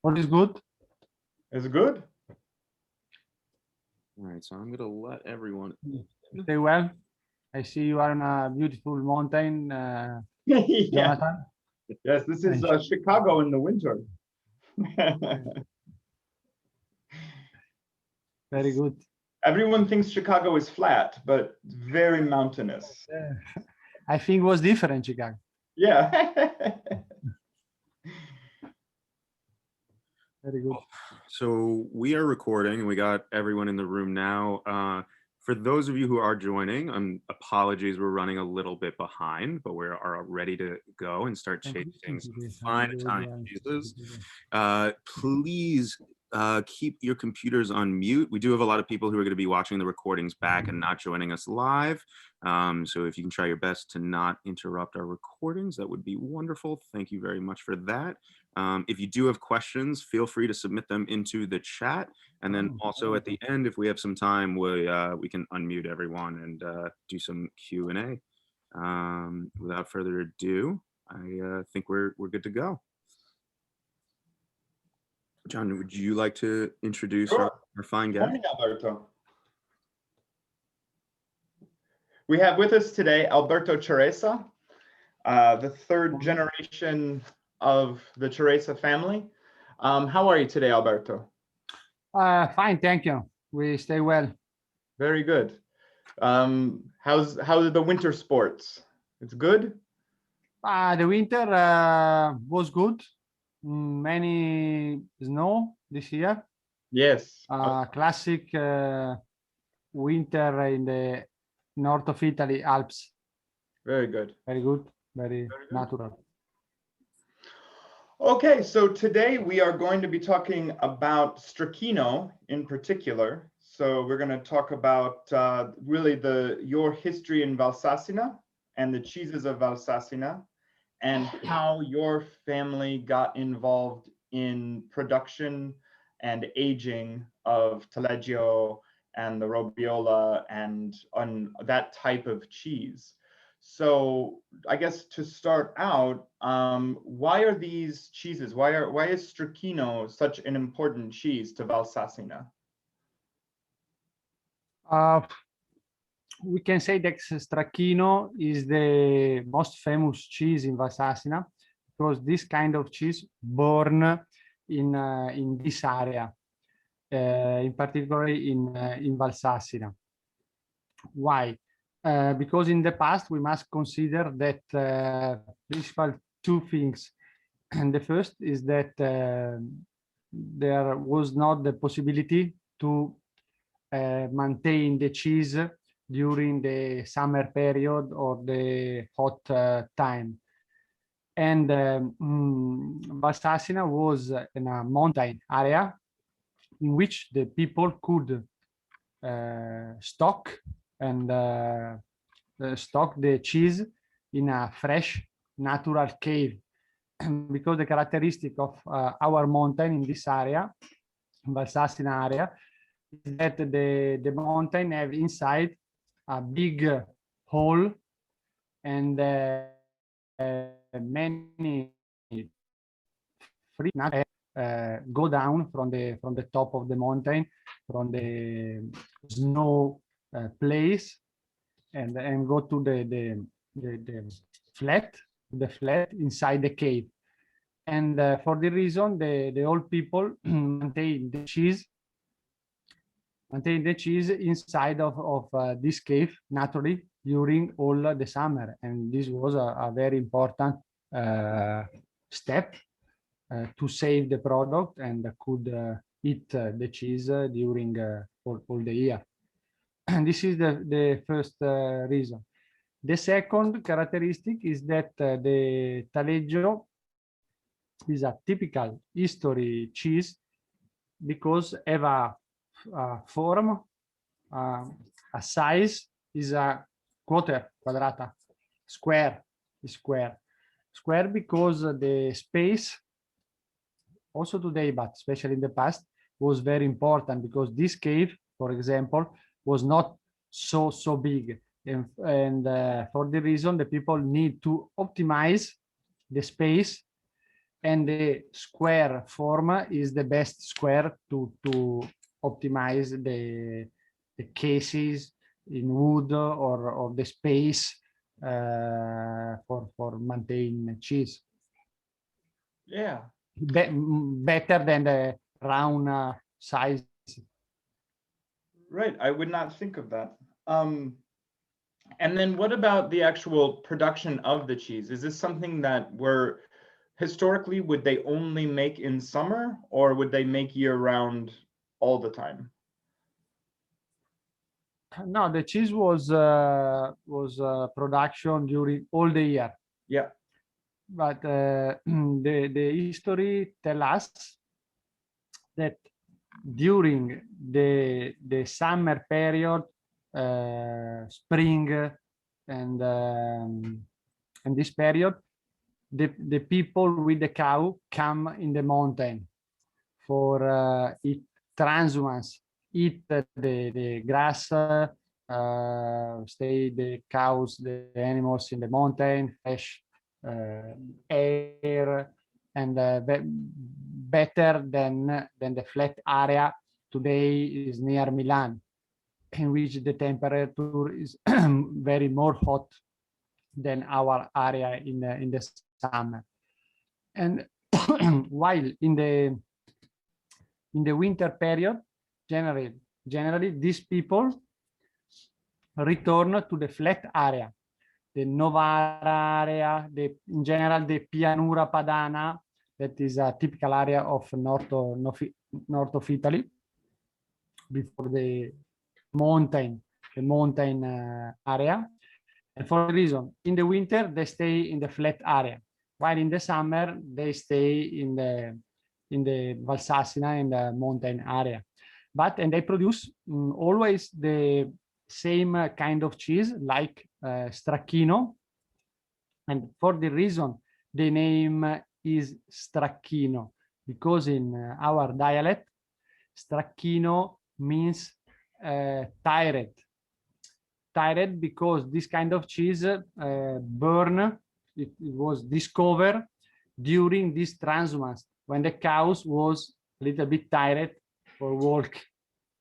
All is good? It's good. All right, so I'm gonna let everyone. Stay well. I see you are on a beautiful mountain, Yeah. Jonathan. Yes, this is Chicago in the winter. Very good. Everyone thinks Chicago is flat, but very mountainous. I think it was different, Chicago. Yeah. Very good. So we are recording, and we got everyone in the room now. For those of you who are joining, apologies, we're running a little bit behind, but we are ready to go and start chasing some fine Italian cheeses. Please keep your computers on mute. We do have a lot of people who are going to be watching the recordings back and not joining us live. So if you can try your best to not interrupt our recordings, that would be wonderful. Thank you very much for that. If you do have questions, feel free to submit them into the chat. And then also at the end, if we have some time, we can unmute everyone and do some Q&A. Without further ado, I think we're good to go. John, would you like to introduce our fine guest? Morning, Alberto. We have with us today Alberto Ciresa, the third generation of the Ciresa family. How are you today, Alberto? Fine, thank you. We stay well. Very good. How are the winter sports? It's good? The winter was good. Many snow this year. Yes. Classic winter in the north of Italy, Alps. Very good. Very good. Very natural. Okay, so today we are going to be talking about Stracchino in particular. So we're going to talk about really your history in Valsassina and the cheeses of Valsassina, and how your family got involved in production and aging of Taleggio and the Robiola and on that type of cheese. So I guess to start out, why are these cheeses, why is Stracchino such an important cheese to Valsassina? We can say that Stracchino is the most famous cheese in Valsassina because this kind of cheese born in this area, in particular in Valsassina. Why? Because in the past we must consider that principal two things. And the first is that there was not the possibility to maintain the cheese during the summer period or the hot time. And Valsassina was in a mountain area in which the people could stock the cheese in a fresh natural cave. Because the characteristic of our mountain in this area, Valsassina area, is that the mountain have inside a big hole, and many free go down from the top of the mountain, from the snow place, and go to the flat inside the cave. And for the reason, the old people maintain the cheese inside of this cave naturally during all the summer. And this was a very important step to save the product and could eat the cheese during all the year. And this is the first reason. The second characteristic is that the Taleggio is a typical history cheese because have a form, a size is a quadrata, square because the space also today, but especially in the past, was very important because this cave, for example, was not so big, and for the reason the people need to optimize the space and the square form is the best square to optimize the cases in wood or the space for maintain cheese. Yeah. Better than the round size. Right. I would not think of that. And then what about the actual production of the cheese? Is this something that historically, would they only make in summer, or would they make year round all the time? No, the cheese was production during all the year. Yeah. But the history tell us that during the summer period, spring, and this period, the people with the cow come in the mountain for eat transhumance, eat the grass, stay the cows, the animals in the mountain, fresh air, and better than the flat area today is near Milan, in which the temperature is very more hot than our area in the summer. And while in the winter period, generally these people return to the flat area, the Novara area, in general the Pianura Padana, that is a typical area of north of Italy, before the mountain area. And for the reason, in the winter they stay in the flat area, while in the summer they stay in the Valsassina, in the mountain area. And they produce always the same kind of cheese, like Stracchino. And for the reason the name is Stracchino, because in our dialect, Stracchino means tired because this kind of cheese burn. It was discovered during this transhumance, when the cows was a little bit tired for walk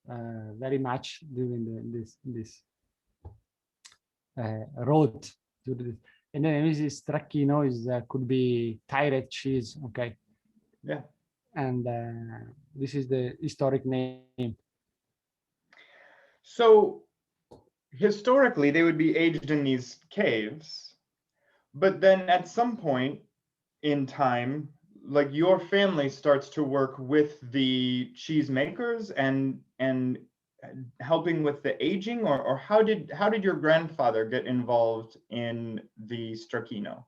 very much during this road. And then this Stracchino could be tired cheese. Okay. Yeah. And this is the historic name. So historically, they would be aged in these caves, but then at some point in time, like your family starts to work with the cheese makers and helping with the aging, or how did your grandfather get involved in the Stracchino?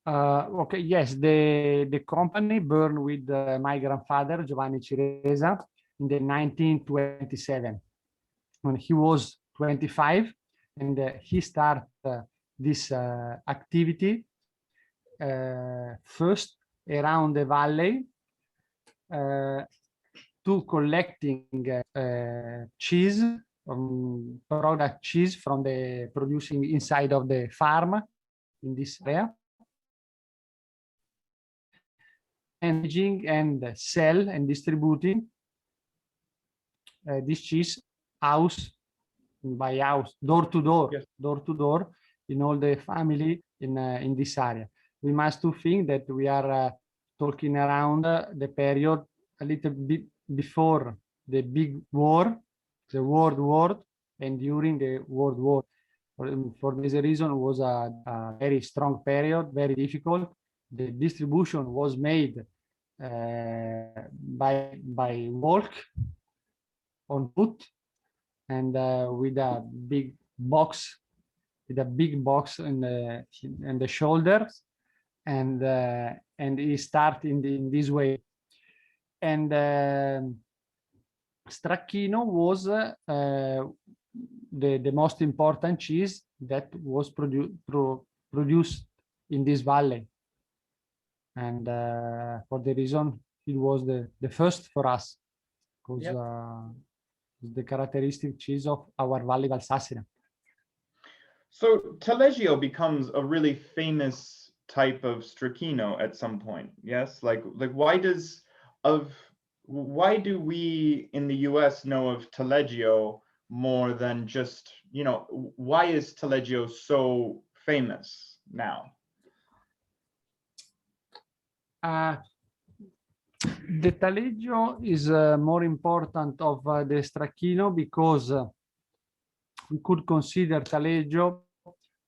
Okay, yes, the company burned with my grandfather Giovanni Ciresa in the 1927, when he was 25, and he started this activity first around the valley to collecting cheese, product cheese from the producing inside of the farm in this area, and sell and distributing this cheese house by house, door to door, yes, door to door, in all the family in this area. We must think that we are talking around the period a little bit before the big war, the World War, and during the World War. For this reason, it was a very strong period, very difficult. The distribution was made by walk on foot, and with a big box in the shoulders, and he start in this way. And Stracchino was the most important cheese that was produced in this valley, and for the reason it was the first for us, because yep, the characteristic cheese of our Valley Valsassina. So Taleggio becomes a really famous type of Strachino at some point. Yes, like why do we in the US know of Taleggio more than just, you know, why is Taleggio so famous now? The Taleggio is more important of the Strachino because we could consider Taleggio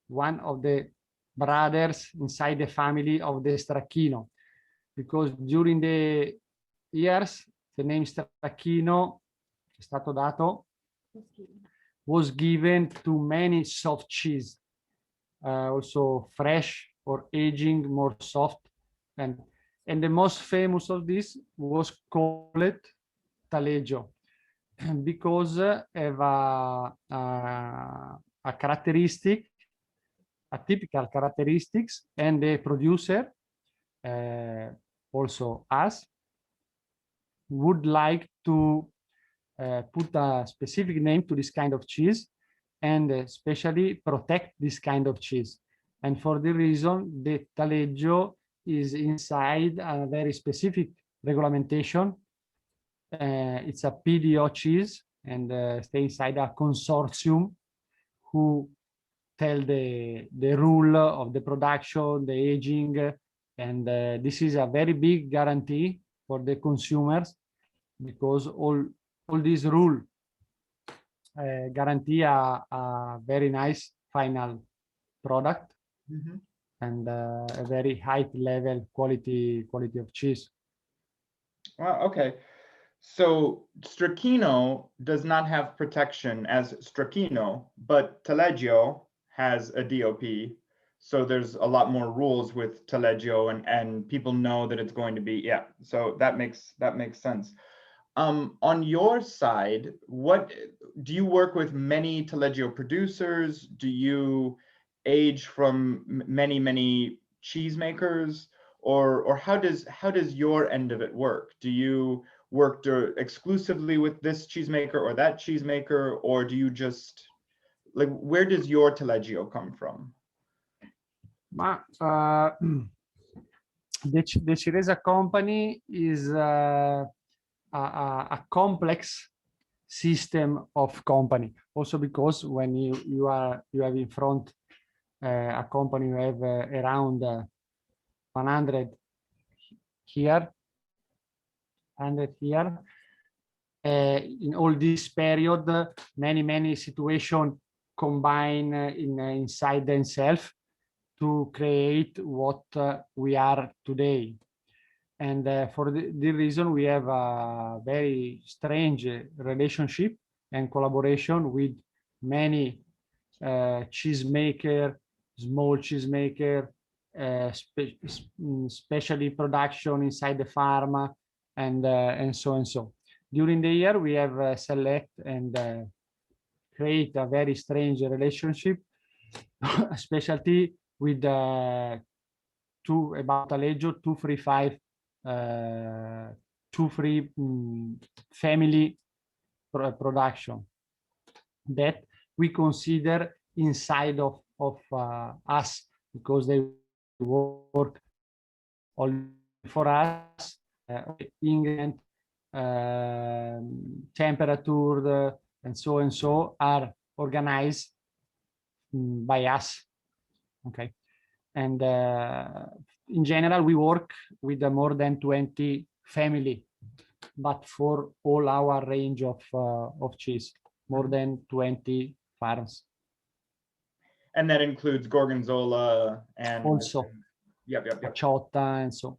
one of the brothers inside the family of the Strachino, because during the years the name Strachino è stato dato, was given to many soft cheese, also fresh or aging more soft, and the most famous of this was called Taleggio because have a characteristic, a typical characteristics, and the producer, also us, would like to put a specific name to this kind of cheese and especially protect this kind of cheese. And for the reason, the Taleggio is inside a very specific regulation. It's a PDO cheese and stay inside a consortium who tell the rule of the production, the aging, and this is a very big guarantee for the consumers because all these rules guarantee a very nice final product and a very high level quality of cheese. Wow, okay. So Strachino does not have protection as Strachino, but Taleggio has a DOP. So there's a lot more rules with Taleggio and people know that it's going to be, yeah. So that makes sense. On your side, what do you work with many Taleggio producers? Do you age from many cheesemakers, or how does your end of it work? Do you work exclusively with this cheesemaker or that cheesemaker, or do you just like, where does your Taleggio come from? The Ciresa company is a complex system of company. Also because when you have in front a company, you have around 100 here, in all this period, many situations combine inside themselves to create what we are today. And for the reason, we have a very strange relationship and collaboration with many cheesemaker, small cheesemaker, especially production inside the farm, and so. During the year, we have select and create a very strange relationship, especially with about Taleggio 235, 2-3 family production that we consider inside of us because they work only for us. Ingredient, temperature, and so are organized by us. Okay, and in general we work with more than 20 family, but for all our range of cheese, more than 20 farms. And that includes Gorgonzola and also yep. Ciota and so.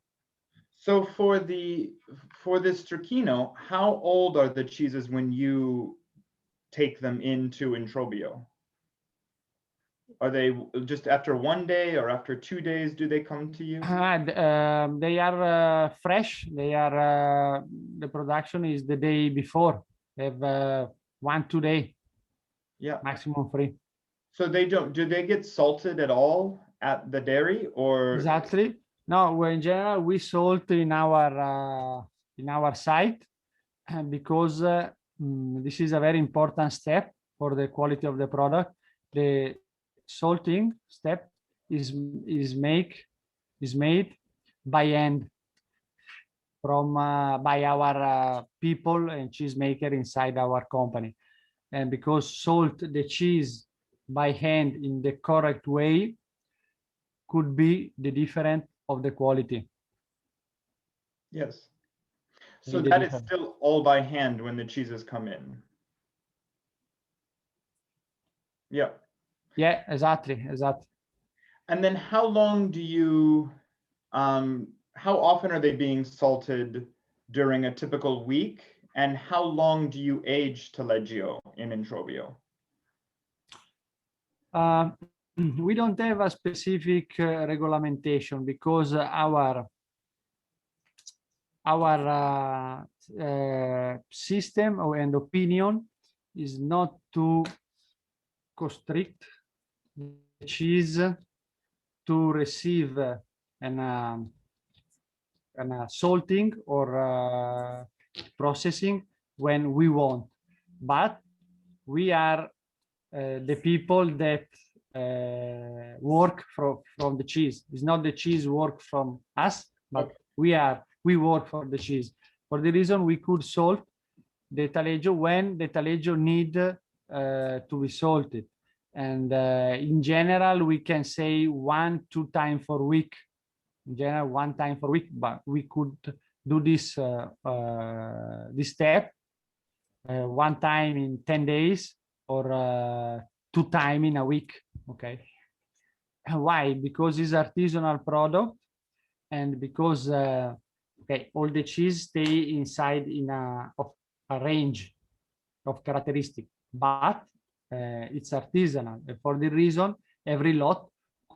So for this Strachino, how old are the cheeses when you take them into Introbio? Are they just after 1 day or after 2 days do they come to you? They are fresh. They are the production is the day before. They have 1-2 days. Yeah, maximum 3. So they don't. Do they get salted at all at the dairy or? Exactly. No, in general we salt in our site because this is a very important step for the quality of the product. The salting step is make is made by hand from by our people and cheesemaker inside our company. And because salt the cheese by hand in the correct way could be the difference of the quality. Yes. So The that is difference. still all by hand when the cheeses come in. Yeah. Yeah, exactly. And then how long do you, how often are they being salted during a typical week? And how long do you age taleggio in Introbio? We don't have a specific regulation because our system and opinion is not to constrict the cheese to receive an salting or processing when we want, but we are the people that work from the cheese. It's not the cheese work from us, but we work for the cheese. For the reason we could salt the taleggio when the taleggio need to be salted. And in general, we can say 1-2 times per week. In general, 1 time per week, but we could do this this step 1 time in 10 days or 2 times in a week. Okay. Why? Because it's artisanal product and because okay, all the cheese stay inside in a range of characteristic, but it's artisanal. And for the reason, every lot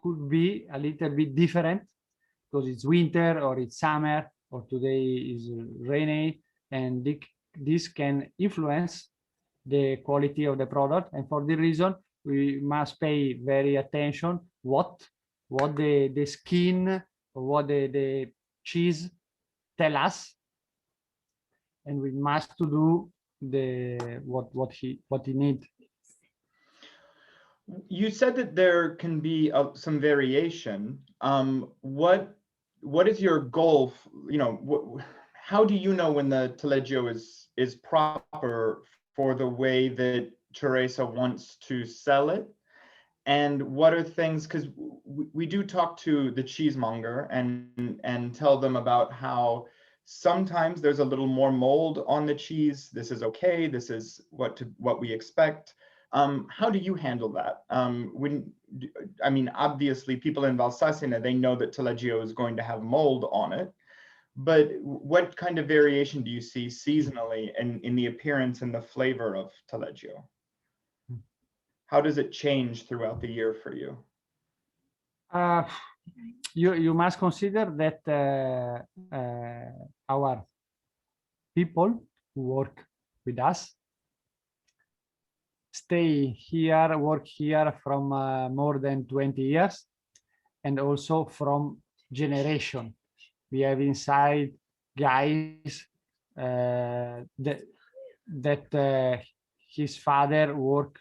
could be a little bit different because it's winter or it's summer or today is rainy, and this can influence the quality of the product. And for the reason, we must pay very attention what the skin, what the cheese tell us, and we must to do the what he need. You said that there can be some variation. What is your goal? You know, how do you know when the taleggio is proper for the way that Ciresa wants to sell it? And what are things, because we do talk to the cheesemonger and tell them about how sometimes there's a little more mold on the cheese. This is okay. This is what we expect. How do you handle that? I mean, obviously people in Valsassina, they know that taleggio is going to have mold on it, but what kind of variation do you see seasonally in the appearance and the flavor of taleggio? How does it change throughout the year for you? You must consider that our people who work with us stay here, work here from more than 20 years, and also from generation. We have inside guys that his father worked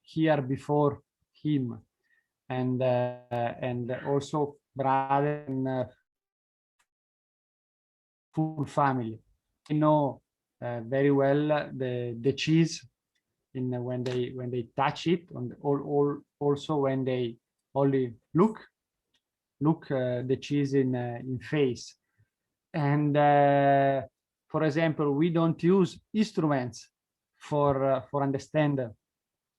here before him, and also brother and full family. I know very well the cheese in when they touch it, and also when they only look the cheese in face. And for example, we don't use instruments for understand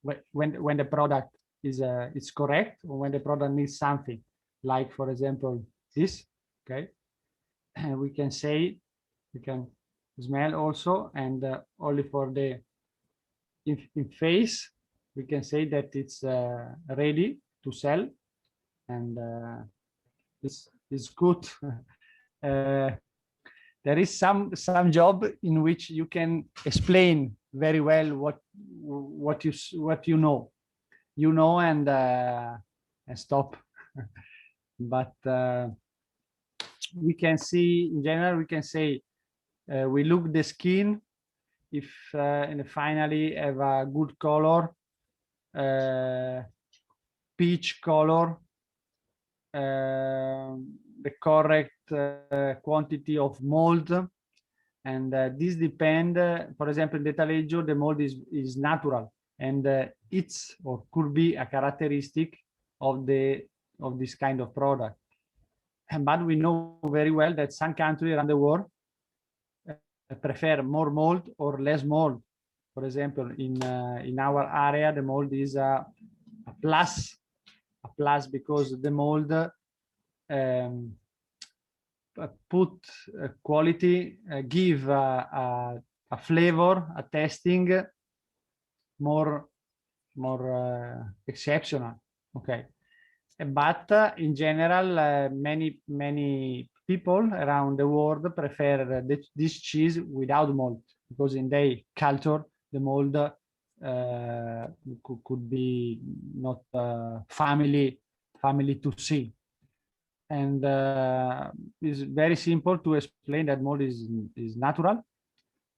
when the product is correct or when the product needs something, like for example this. Okay, and we can say, we can smell also, and only for the in face we can say that it's ready to sell, and it's good. There is some job in which you can explain very well what you know, and stop. But we can see in general, we can say we look the skin, if and finally have a good color, peach color, the correct quantity of mold, and this depend. For example, in the taleggio, the mold is natural, and it's or could be a characteristic of this kind of product. But we know very well that some countries around the world prefer more mold or less mold. For example, in our area, the mold is a plus because the mold put quality, give a flavor, a tasting more exceptional. Okay, but in general, many people around the world prefer this cheese without mold, because in their culture the mold could be not family to see. And it's very simple to explain that mold is natural.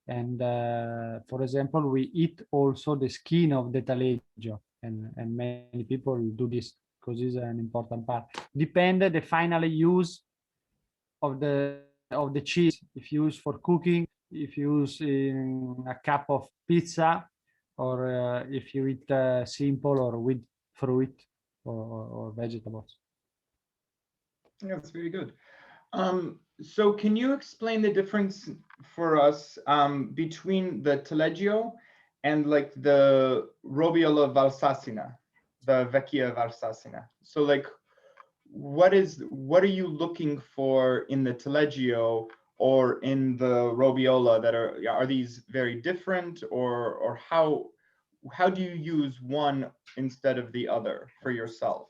And for example, we eat also the skin of the taleggio, and many people do this because it's an important part. Depend the final use of the cheese. If used for cooking, if used in a cup of pizza, or if you eat simple or with fruit or vegetables. Yeah, that's very good. So can you explain the difference for us between the taleggio and like the Robiola valsassina, the Vecchia valsassina? So like, what are you looking for in the taleggio or in the Robiola that are these very different, or how do you use one instead of the other for yourself?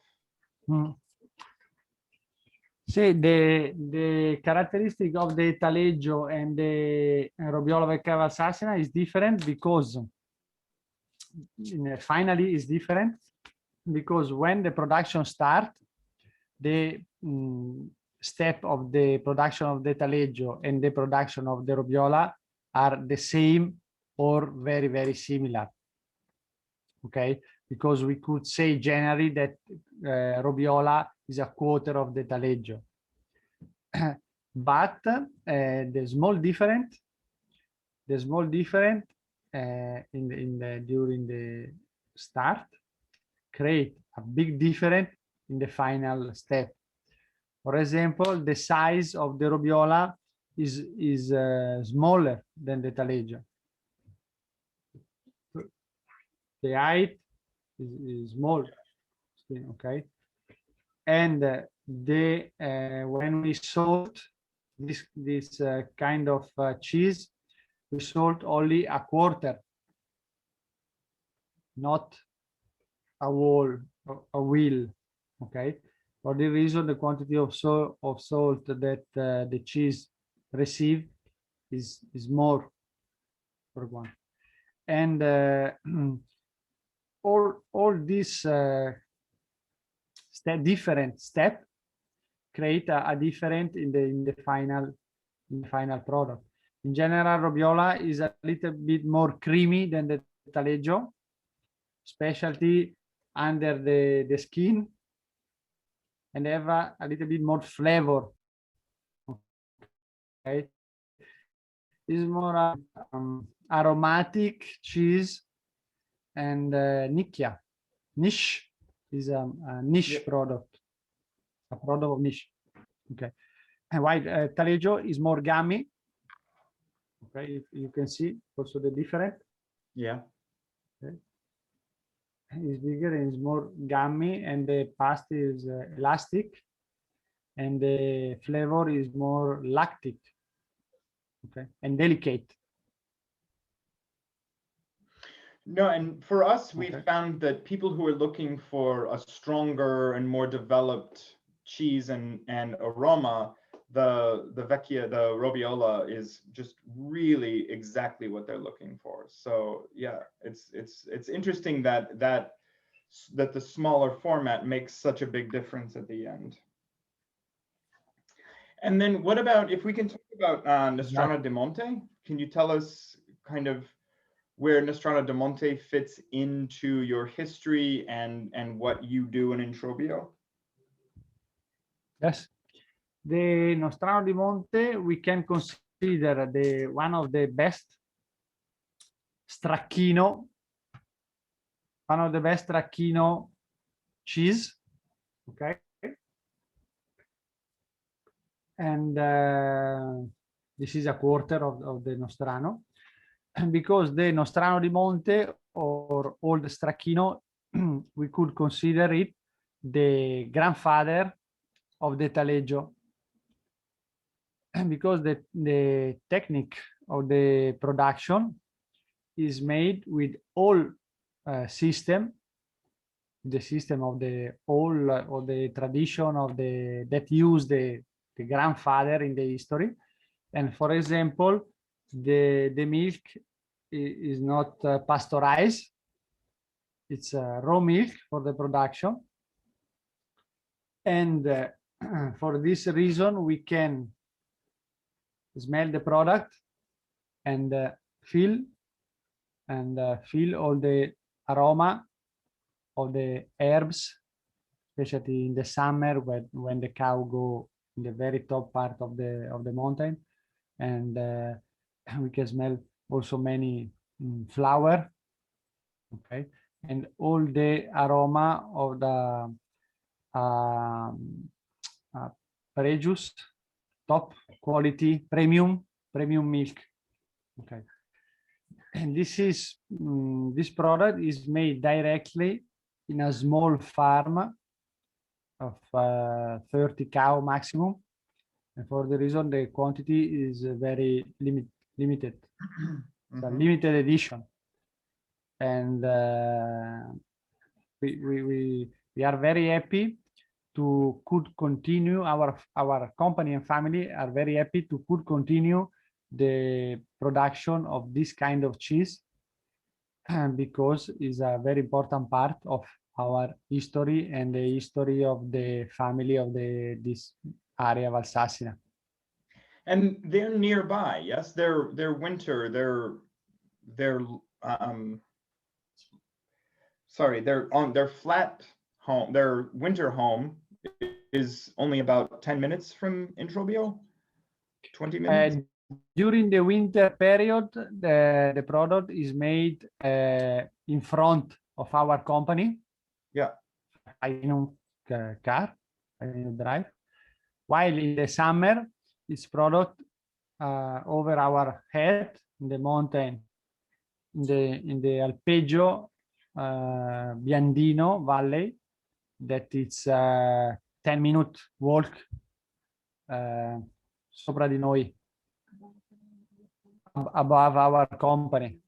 See, the characteristic of the taleggio and the Robiola Vecchia valsassina is different because finally is different because when the production start, the step of the production of the taleggio and the production of the Robiola are the same or very similar. Okay, because we could say generally that Robiola is a quarter of the taleggio. But the small difference during the start create a big difference in the final step. For example, the size of the Robiola is smaller than the taleggio. The height is small, okay, and when we salt this kind of cheese, we salt only a quarter, not a wheel, okay. For the reason, the quantity of salt that the cheese receive is more for one, and all these different step create a different in the final product. In general, Robiola is a little bit more creamy than the taleggio, especially under the skin, and have a little bit more flavor. Okay, it's more aromatic cheese, and niche is a niche product, a product of niche. Okay, and while taleggio is more gummy. Okay, you can see also the difference. Yeah. Okay. It's bigger and it's more gummy, and the pasta is elastic, and the flavor is more lactic, okay, and delicate. No, and for us, we Okay. found that people who are looking for a stronger and more developed cheese and aroma, the Vecchia, the Robiola is just really exactly what they're looking for. So yeah, it's interesting that the smaller format makes such a big difference at the end. And then what about, if we can talk about Nostrana di Monte, can you tell us kind of where Nostrana di Monte fits into your history and what you do in Introbio? Yes. The Nostrano di Monte, we can consider the one of the best stracchino, cheese. Okay. And this is a quarter of the Nostrano. And because the Nostrano di Monte or old Stracchino, we could consider it the grandfather of the Taleggio. And because the technique of the production is made with all the system of the all or the tradition of the that use the grandfather in the history. And for example, the milk is not pasteurized. It's raw milk for the production. And for this reason, we can smell the product and feel all the aroma of the herbs, especially in the summer when the cow go in the very top part of the mountain, and we can smell also many flower, okay, and all the aroma of the produce, top quality, premium milk, okay. And this product is made directly in a small farm of 30 cow maximum, and for the reason the quantity is very limited. It's a limited edition, and we are very happy to could continue our company and family are very happy to could continue the production of this kind of cheese, because it's a very important part of our history and the history of the family of this area of Valsassina. And they're nearby, yes? Their winter, their flat home, their winter home is only about 10 minutes from Introbbio, 20 minutes? During the winter period, the product is made in front of our company. Yeah. In a car, in drive. While in the summer, it's product over our head in the mountain, in the Alpeggio Biandino Valley, that it's 10-minute walk sopra di noi, above our company.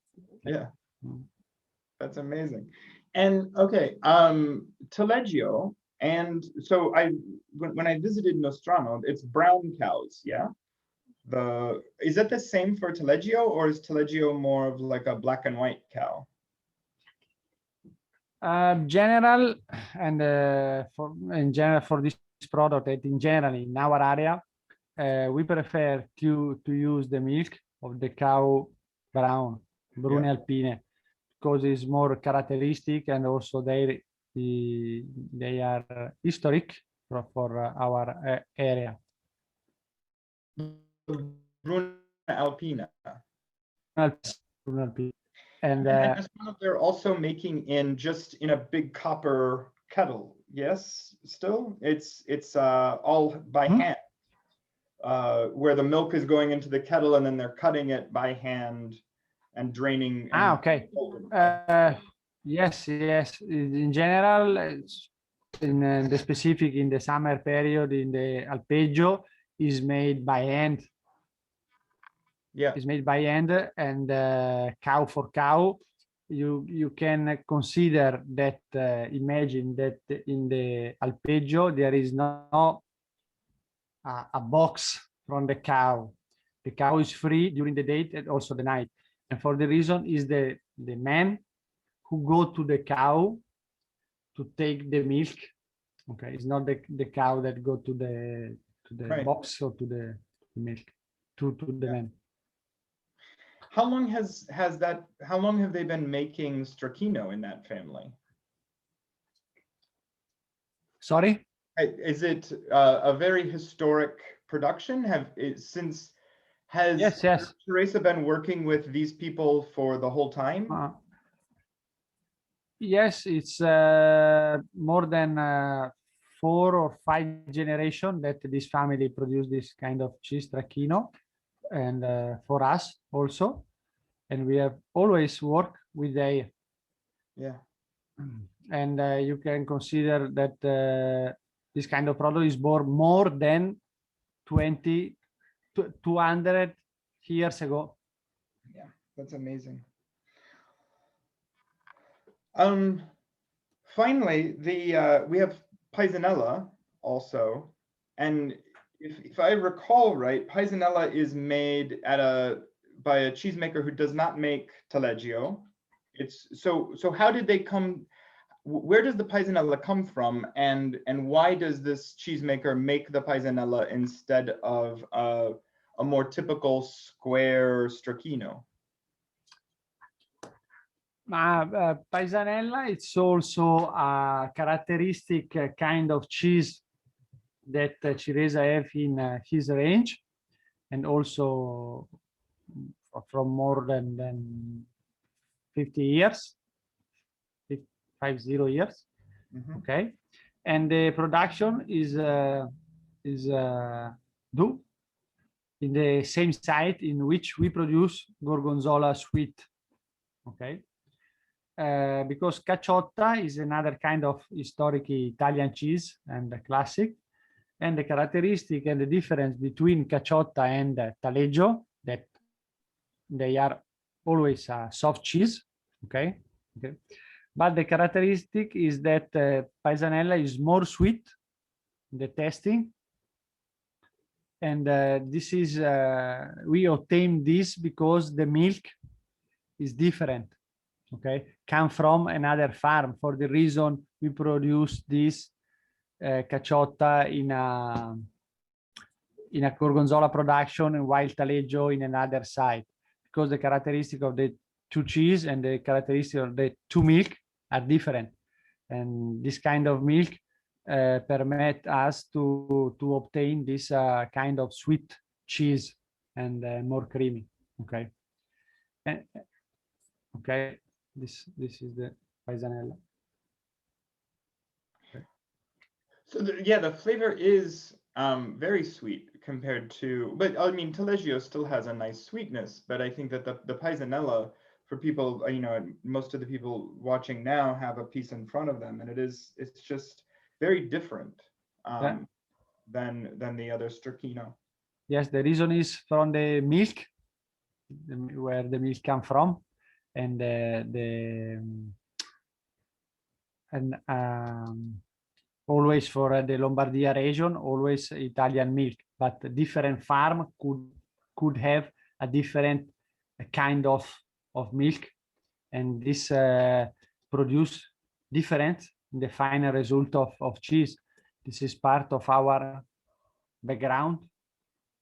Yeah, that's amazing. And okay, Taleggio, and so when I visited Nostrano, it's brown cows, yeah? Is that the same for Taleggio, or is Taleggio more of like a black and white cow? General, and in general for this product, in general in our area, we prefer to use the milk of the cow Brune Alpine, because it's more characteristic, and also they are historic for our area. Brune Alpina. Brune Alpine. And they're also making in a big copper kettle. Yes, still it's all by hand, where the milk is going into the kettle and then they're cutting it by hand and draining. Okay. Yes. In general, in the specific in the summer period in the Alpeggio is made by hand. Yeah, is made by hand, and cow for cow. You can consider that, imagine that in the Alpeggio there is no a box from the cow. The cow is free during the day and also the night, and for the reason is the man who go to the cow to take the milk. Okay, it's not the cow that go to the right. box or to the milk to the man. How long how long have they been making Stracchino in that family? Sorry? Is it a very historic production? Has Yes. Teresa been working with these people for the whole time? Yes, it's more than 4 or 5 generations that this family produced this kind of cheese Stracchino, and for us also. And we have always worked with their. Yeah. And you can consider that this kind of product is born more than 200 years ago. Yeah, that's amazing. Finally, we have Paisonella also, and if I recall right, Paisonella is made by a cheesemaker who does not make taleggio. It's so how did they come? Where does the Paisonella come from, and why does this cheesemaker make the Paisonella instead of a more typical square stracchino? Paisonella, it's also a characteristic kind of cheese that Ciresa have in his range, and also from more than 50 years, 50 years. Mm-hmm. Okay, and the production is due in the same site in which we produce Gorgonzola sweet. Okay, because caciotta is another kind of historic Italian cheese and classic, and the characteristic and the difference between caciotta and taleggio, that they are always soft cheese. Okay, but the characteristic is that Paisonella is more sweet in the tasting, and this is we obtain this because the milk is different. Okay, come from another farm. For the reason we produce this caciotta in a Gorgonzola production, and while taleggio in another site, because the characteristic of the two cheese and the characteristic of the two milk are different, and this kind of milk permit us to obtain this kind of sweet cheese and more creamy. Okay, and, okay, this is the Paisonella. So the flavor is very sweet compared to, but I mean, taleggio still has a nice sweetness, but I think that the Paisonella, for people, most of the people watching now have a piece in front of them, and it's just very different than the other stracchino. Yes, the reason is from the milk, where the milk come from, and always for the Lombardia region, always Italian milk, but different farm could have a different kind of milk, and this produce different in the final result of cheese. This is part of our background,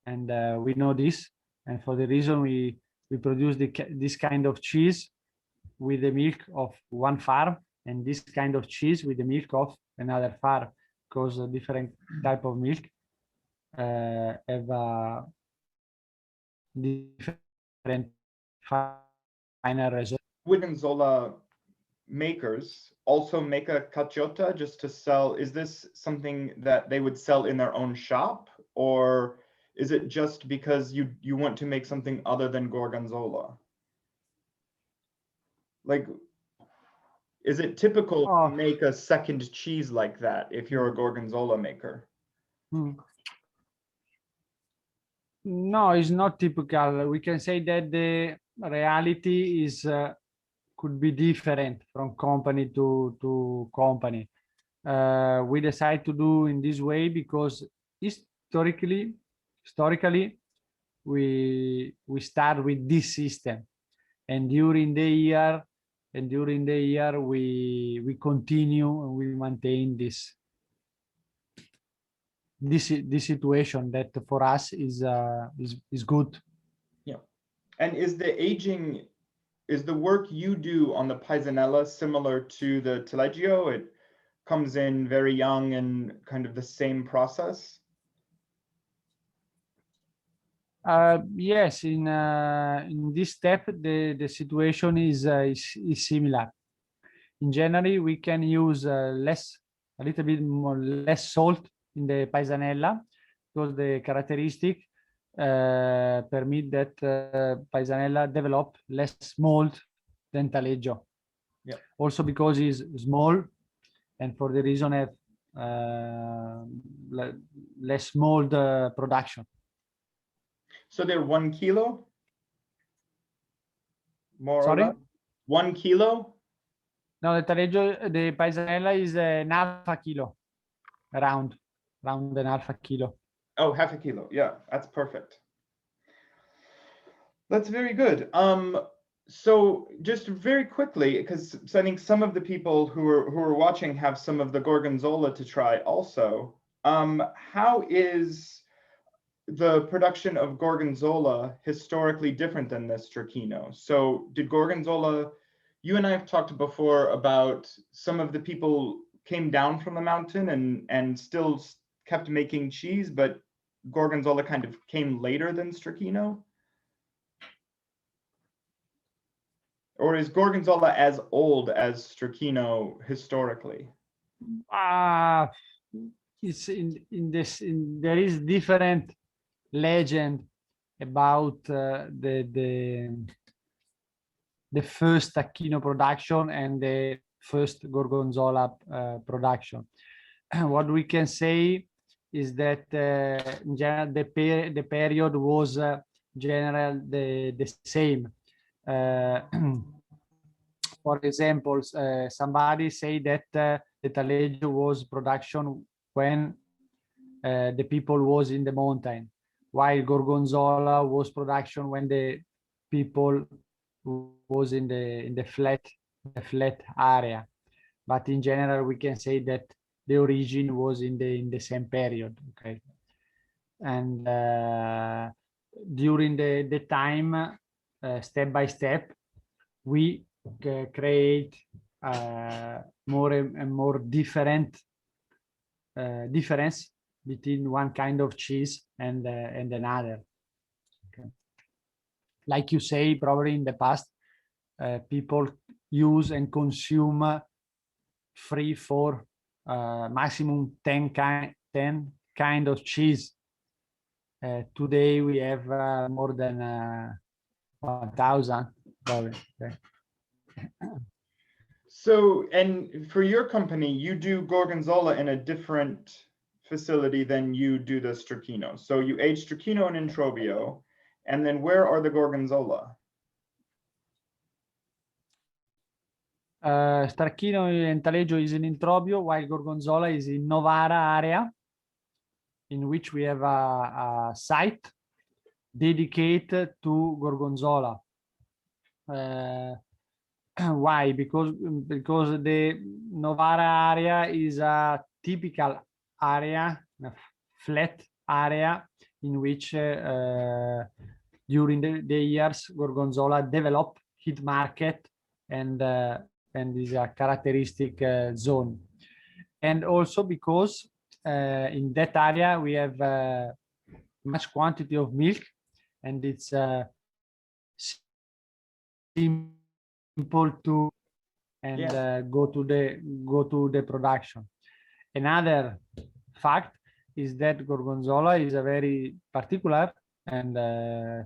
and we know this, and for the reason we produce this kind of cheese with the milk of one farm, and this kind of cheese with the milk of another farm, because a different type of milk have a different final result. Gorgonzola makers also make a caciotta just to sell. Is this something that they would sell in their own shop, or is it just because you want to make something other than Gorgonzola? Like, is it typical to make a second cheese like that if you're a Gorgonzola maker? No, it's not typical. We can say that the reality is could be different from company to company. We decide to do in this way because historically we start with this system, and during the year we continue and we maintain this situation that for us is good. Yeah. And is the work you do on the Paisonella similar to the taleggio? comes in very young and kind of the same process? Yes, in this step, the situation is similar. In general, we can use a little bit more less salt in the paisanella because the characteristic permit that paisanella develop less mold than taleggio. Yeah. Also because it's small, and for the reason of less mold production. So they're 1 kilo? More Sorry? or less? 1 kilo? No, the paisanella is an half a kilo, around and half a kilo. Oh, half a kilo. Yeah, that's perfect. That's very good. So just very quickly, because I think some of the people who are watching have some of the gorgonzola to try also. How is the production of gorgonzola historically different than the stracchino? So did gorgonzola, you and I have talked before about some of the people came down from the mountain and still kept making cheese, but gorgonzola kind of came later than stracchino? Or is gorgonzola as old as stracchino historically? It's there is different legend about the first tacchino production and the first gorgonzola production. What we can say is that in general the period was general the same. For example, somebody say that the taleggio was production when the people was in the mountain, while gorgonzola was production when the people was in the flat area. But in general, we can say that the origin was in the same period. Okay, and during the time, step by step, we create more and more difference between one kind of cheese and another. Okay. Like you say, probably in the past, people use and consume 3, 4, maximum 10 kind of cheese. Today we have more than 1,000 probably. Okay. So, and for your company, you do gorgonzola in a different facility than you do the stracchino. So you age stracchino and introbio, and then where are the gorgonzola? Stracchino and taleggio is in Introbio, while gorgonzola is in Novara area, in which we have a site dedicated to gorgonzola. Why? Because the Novara area is a typical area, a flat area in which during the years gorgonzola develop hit market and is a characteristic zone. And also because in that area we have much quantity of milk, and it's simple to and go to the production. Another fact is that gorgonzola is a very particular and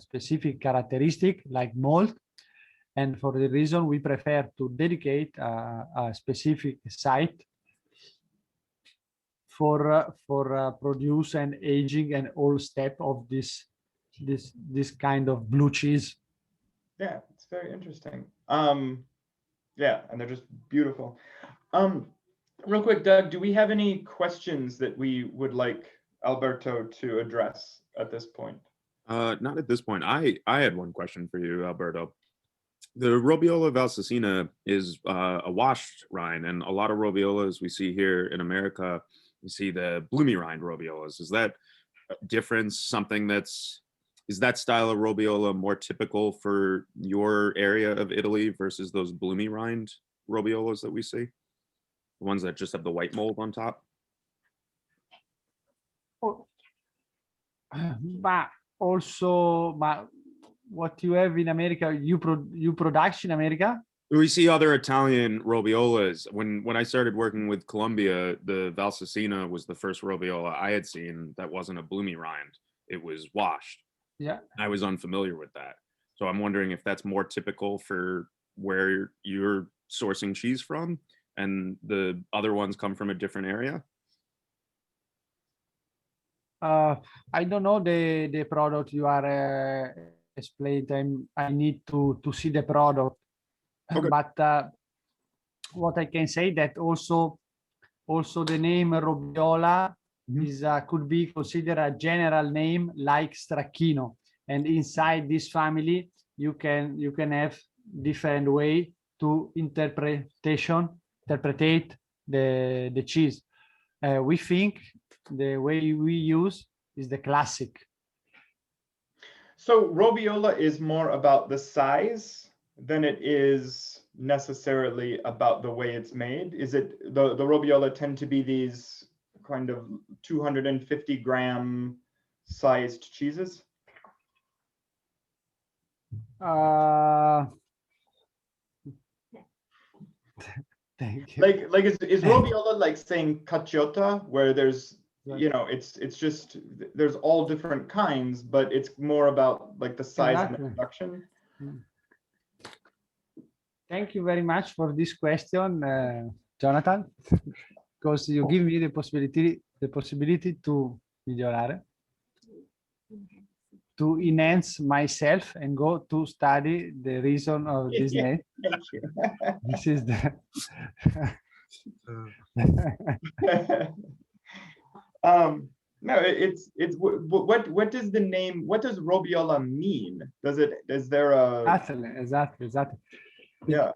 specific characteristic like mold, and for the reason we prefer to dedicate a specific site for produce and aging and all step of this kind of blue cheese. Yeah, it's very interesting. Yeah, and they're just beautiful. Real quick, Doug, do we have any questions that we would like Alberto to address at this point? Not at this point. I had one question for you, Alberto. The Robiola Valsicina is a washed rind, and a lot of Robiolas we see here in America, we see the bloomy rind Robiolas. Is that difference something is that style of Robiola more typical for your area of Italy versus those bloomy rind Robiolas that we see? the ones that just have the white mold on top. But also, but what you have in America, you production in America? We see other Italian robiolas. When I started working with Colombia, the Valsicina was the first robiola I had seen that wasn't a bloomy rind. It was washed. Yeah. I was unfamiliar with that. So I'm wondering if that's more typical for where you're sourcing cheese from, and the other ones come from a different area. I don't know the product you are explaining. I need to see the product. Okay. But what I can say that also the name Robiola is could be considered a general name like Stracchino, and inside this family you can have different way to interpret the cheese. We think the way we use is the classic. So Robiola is more about the size than it is necessarily about the way it's made. Is it the Robiola tend to be these kind of 250-gram sized cheeses? Thank you. Like is Robiola like saying caciota, where there's, you know, it's just there's all different kinds, but it's more about like the size and the Exactly. production. Thank you very much for this question, Jonathan, because you give me the possibility to migliorare, to enhance myself and go to study the reason of this name. Thank you. This is the No, it's what does the name, what does Robiola mean? Is there a exactly. yeah.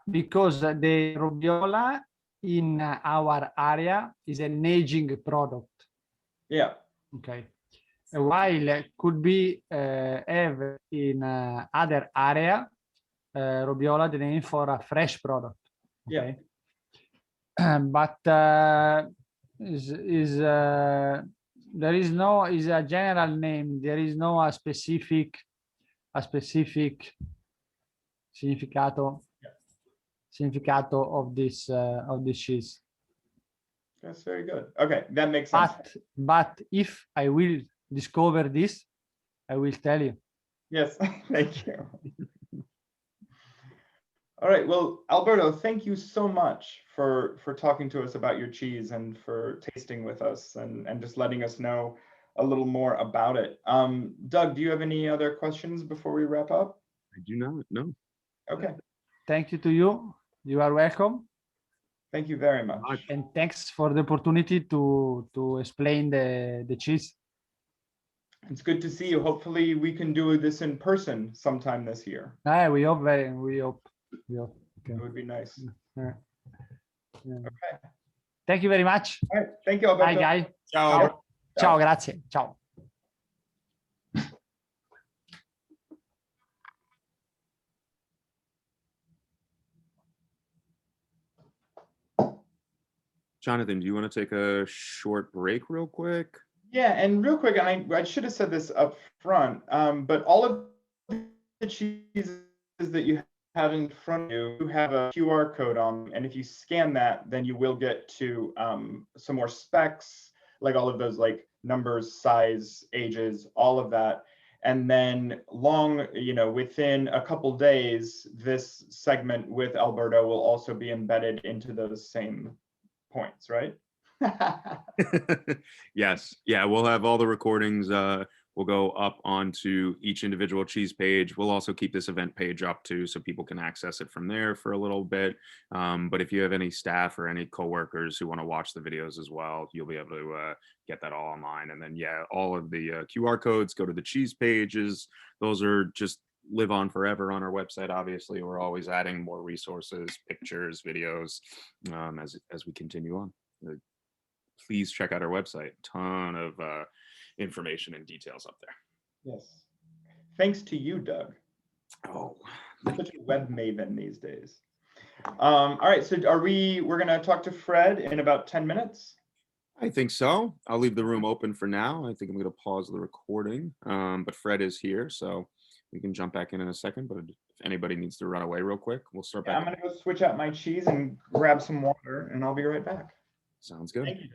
Because the Robiola in our area is an aging product. Yeah. Okay. While could be have in other area Robiola the name for a fresh product. Okay. Yeah. But there is no is a general name. There is no a specific significato of this cheese. That's very good. Okay, that makes sense. But if I will discover this, I will tell you. Yes, thank you. All right, well, Alberto, thank you so much for talking to us about your cheese and for tasting with us and just letting us know a little more about it. Doug, do you have any other questions before we wrap up? I do not, no. Okay. Thank you to you. You are welcome. Thank you very much. And thanks for the opportunity to explain the cheese. It's good to see you. Hopefully we can do this in person sometime this year. We hope. Okay. It would be nice. Yeah. Okay. Thank you very much. All right. Thank you, Alberto. Bye, guys. Ciao. Ciao, grazie. Ciao. Jonathan, do you want to take a short break real quick? Yeah, and real quick, and I should have said this up front, but all of the cheeses that you have in front of you have a QR code on, and if you scan that, then you will get to some more specs, like all of those like numbers, size, ages, all of that. And then within a couple days, this segment with Alberto will also be embedded into those same points, right? Yes. Yeah, we'll have all the recordings. We'll go up onto each individual cheese page. We'll also keep this event page up too, so people can access it from there for a little bit. But if you have any staff or any coworkers who want to watch the videos as well, you'll be able to get that all online. And then, yeah, all of the QR codes go to the cheese pages. Those are just live on forever on our website. Obviously, we're always adding more resources, pictures, videos as we continue on. Please check out our website. Ton of information and details up there. Yes. Thanks to you, Doug. Oh, You're such a web maven these days. All right, so we're gonna talk to Fred in about 10 minutes? I think so. I'll leave the room open for now. I think I'm going to pause the recording, but Fred is here, so we can jump back in a second. But if anybody needs to run away real quick, we'll start back. I'm gonna go switch out my cheese and grab some water, and I'll be right back. Sounds good. Thank you.